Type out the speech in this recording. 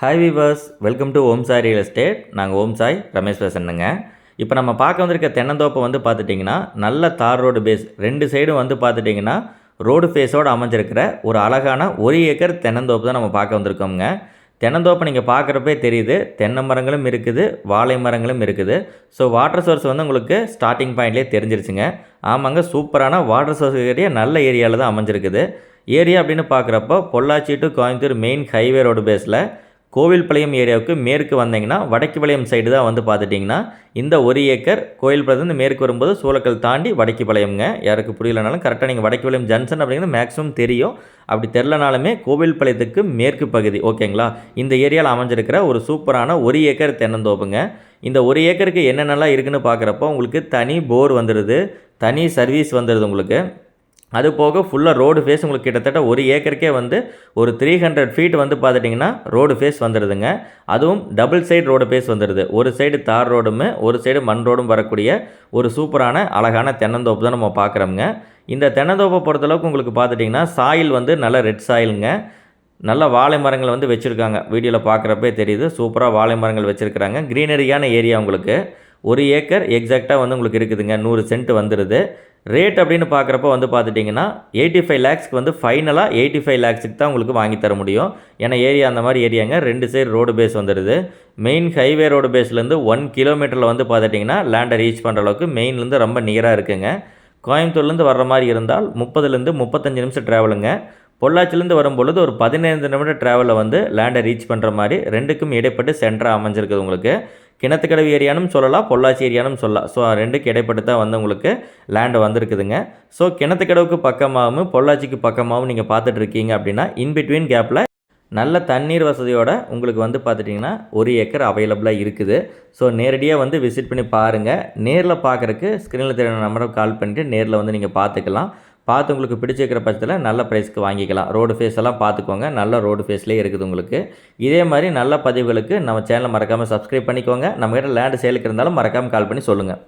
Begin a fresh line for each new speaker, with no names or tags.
Hi viewers, welcome to Om Sai real estate. நாங்கள் ஓம் சாய் ரமேஷ் பேசுகிறேங்க. இப்போ நம்ம பார்க்க வந்திருக்க தென்னந்தோப்பை வந்து பார்த்துட்டிங்கன்னா நல்ல தார் ரோடு பேஸ், ரெண்டு சைடும் வந்து பார்த்துட்டிங்கன்னா ரோடு ஃபேஸோடு அமைஞ்சிருக்கிற ஒரு அழகான 1 ஏக்கர் தென்னந்தோப்பு தான் நம்ம பார்க்க வந்திருக்கோங்க. தென்னந்தோப்பை நீங்கள் பார்க்குறப்பே தெரியுது, தென்னை மரங்களும் இருக்குது, வாழை மரங்களும் இருக்குது. ஸோ வாட்டர் சோர்ஸ் வந்து உங்களுக்கு ஸ்டார்டிங் பாயிண்ட்லேயே தெரிஞ்சிருச்சுங்க. ஆமாங்க, சூப்பரான வாட்டர் சோர்ஸ் ஏரியா நல்ல ஏரியாவில் தான் அமைஞ்சிருக்குது. ஏரியா அப்படின்னு பார்க்குறப்போ Pollachi to Coimbatore main highway road பேஸில் கோவில்பாளையம் ஏரியாவுக்கு மேற்கு வந்தீங்கன்னா வடக்குப்பாளையம் சைடு தான் வந்து பார்த்துட்டிங்கன்னா இந்த 1 ஏக்கர். கோவில்பாளையத்துலேருந்து மேற்கு வரும்போது சூளக்கல் தாண்டி வடக்குப்பாளையம்ங்க. யாருக்கு புரியலனாலும் கரெக்டாக நீங்கள் வடக்குப்பாளையம் ஜங்ஷன் அப்படிங்கிறது மேக்ஸிமம் தெரியும். அப்படி தெரிலனாலுமே கோவில்பாளையத்துக்கு மேற்கு பகுதி, ஓகேங்களா? இந்த ஏரியாவில் அமைஞ்சிருக்கிற ஒரு சூப்பரான 1 ஏக்கர் தென்னந்தோப்புங்க. இந்த 1 ஏக்கருக்கு என்னென்னலாம் இருக்குதுன்னு பார்க்குறப்போ உங்களுக்கு தனி போர் வந்துடுது, தனி சர்வீஸ் வந்துடுது உங்களுக்கு. அது போக ஃபுல்லாக ரோடு ஃபேஸ் உங்களுக்கு கிட்டத்தட்ட 1 ஏக்கருக்கே வந்து ஒரு 300 ஃபீட் வந்து பார்த்துட்டிங்கன்னா ரோடு ஃபேஸ் வந்துடுதுங்க. அதுவும் டபுள் சைடு ரோடு ஃபேஸ் வந்துடுது. ஒரு சைடு தார் ரோடும் ஒரு சைடு மண் ரோடும் வரக்கூடிய ஒரு சூப்பரான அழகான தென்னந்தோப்பு தான் நம்ம பார்க்குறோங்க. இந்த தென்னந்தோப்பை பொறுத்தளவுக்கு உங்களுக்கு பார்த்துட்டிங்கன்னா சாயில் வந்து நல்ல ரெட் சாயிலுங்க. நல்ல வாழை மரங்கள் வந்து வச்சுருக்காங்க. வீடியோவில் பார்க்குறப்பே தெரியுது, சூப்பராக வாழை மரங்கள் வச்சுருக்கிறாங்க. க்ரீனரியான ஏரியா உங்களுக்கு. 1 ஏக்கர் எக்ஸாக்டாக வந்து உங்களுக்கு இருக்குதுங்க. 100 சென்ட் வந்துடுது. ரேட் அப்படின்னு பார்க்குறப்ப வந்து பார்த்துட்டிங்கன்னா 85 லேக்ஸ்க்கு வந்து ஃபைனலாக 85 லேக்ஸுக்கு தான் உங்களுக்கு வாங்கி தர முடியும். ஏன்னா ஏரியா அந்த மாதிரி ஏரியாங்க. 2 சைடு ரோடு பேஸ் வந்துடுது. மெயின் ஹைவே ரோடு பேஸ்லேருந்து 1 கிலோமீட்டரில் வந்து பார்த்துட்டிங்கன்னா லேண்டை ரீச் பண்ணுற அளவுக்கு மெயின்லேருந்து ரொம்ப நியராக இருக்குங்க. கோயம்புத்தூர்லேருந்து வர்ற மாதிரி இருந்தால் 30லேருந்து 35 நிமிஷம் ட்ராவலுங்க. பொள்ளாச்சிலேருந்து வரும்பொழுது ஒரு 15 நிமிடம் ட்ராவலில் வந்து லேண்டை ரீச் பண்ணுற மாதிரி, ரெண்டுக்கும் இடைப்பட்டு சென்டராக அமைஞ்சிருக்குது உங்களுக்கு. கிணத்துக்கடவு ஏரியானும் சொல்லலாம், பொள்ளாச்சி ஏரியானும் சொல்லலாம். ஸோ ரெண்டுக்கு இடைப்பட்டு தான் வந்து உங்களுக்கு லேண்டு வந்திருக்குதுங்க. ஸோ கிணத்துக்கடவுக்கு பக்கமாகவும் பொள்ளாச்சிக்கு பக்கமாகவும் நீங்கள் பார்த்துட்ருக்கீங்க அப்படின்னா இன்பிட்வீன் கேப்பில் நல்ல தண்ணீர் வசதியோடு உங்களுக்கு வந்து பார்த்துட்டிங்கன்னா 1 ஏக்கர் அவைலபிளாக இருக்குது. ஸோ நேரடியாக வந்து விசிட் பண்ணி பாருங்கள். நேரில் பார்க்குறக்கு ஸ்க்ரீனில் தெரியுற நம்பருக்கு கால் பண்ணிவிட்டு நேரில் வந்து நீங்கள் பார்த்துக்கலாம். பார்த்து உங்களுக்கு பிடிச்சிருக்கிற பட்சத்தில் நல்ல ப்ரைஸ்க்கு வாங்கிக்கலாம். ரோடு ஃபேஸ் எல்லாம் பார்த்துக்கோங்க. நல்ல ரோடு ஃபேஸ்லேயே இருக்குது உங்களுக்கு. இதே மாதிரி நல்ல பதிவுகளுக்கு நம்ம சேனலை மறக்காமல் சப்ஸ்கிரைப் பண்ணிக்கோங்க. நம்மகிட்ட லேண்டு சேலுக்கு இருந்தாலும் மறக்காமல் கால் பண்ணி சொல்லுங்கள்.